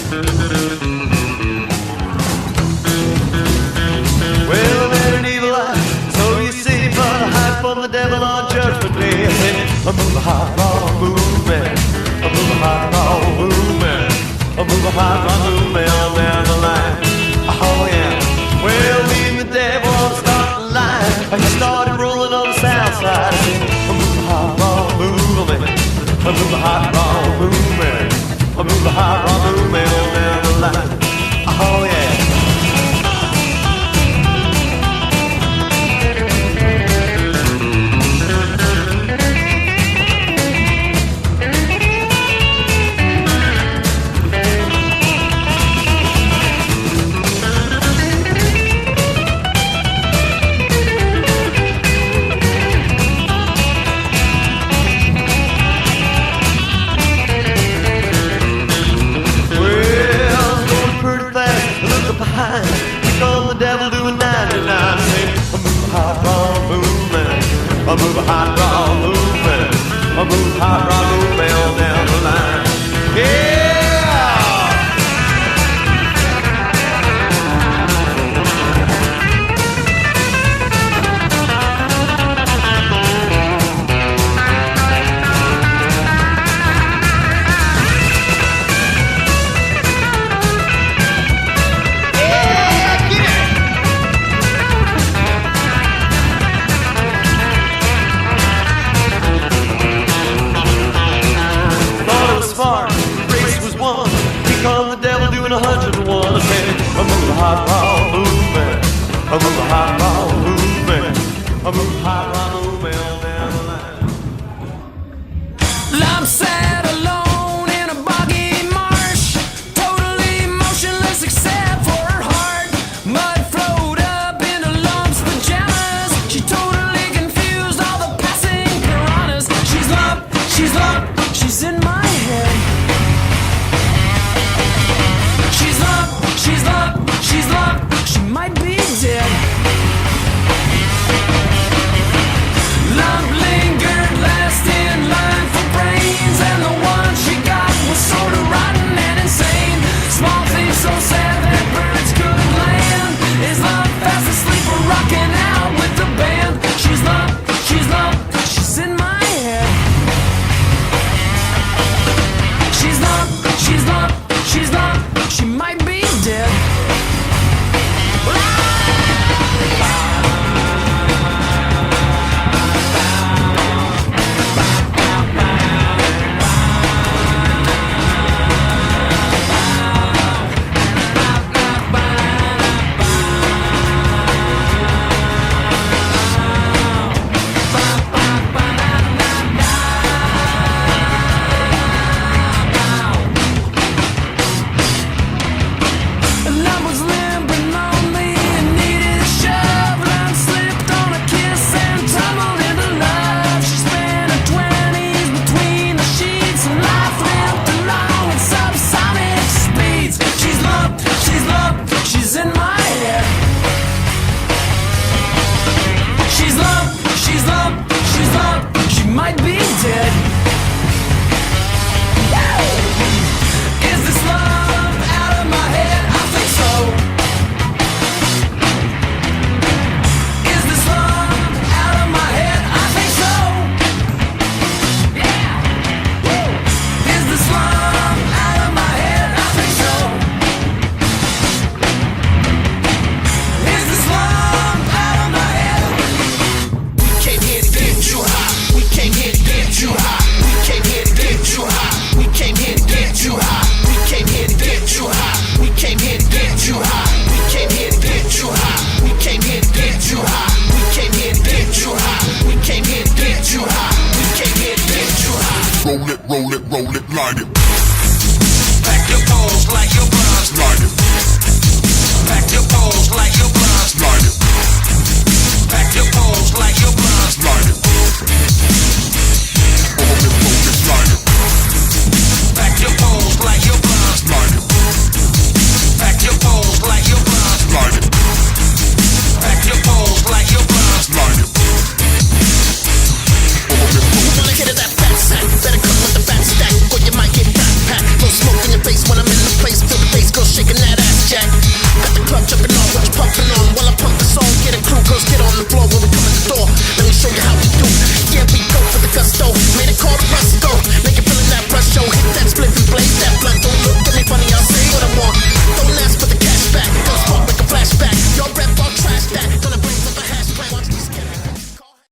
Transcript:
Well, I met an evil eye, so you see, but I hide from the devil on Judgment Day. I said, I move a hot rock movement, I move a hot rock movement, I move a hot rock movement on down the line. Oh yeah, well, me and the devil on the starting line. I started rolling on the south side. I said, I move a hot rock movement, I move a hot rock movement, I move a hot rock movement on down the line. Oh yeah. Here come the devil doing 99. Say, I move a hot rock movement, I move a hot rock movement, I move a hot rock movement all down the line. Yeah! Come the devil doing 101. I said, I move a hot rock movement, I move a hot rock movement, I move a hot rock movement all down the line. I'm sat alone in a boggy marsh, totally motionless except for her heart. Mud flowed up into lumps, pajamas. She totally confused all the passing piranhas. She's lump, she's in my head. She's lump, she might be dead. Lump lingered last in line for brains, and the one she got was sort of rotten and insane. Small thing so sad that birds couldn't land. Is lump fast asleep or rocking out with the band? She's lump, she's in my head. She's lump, she might be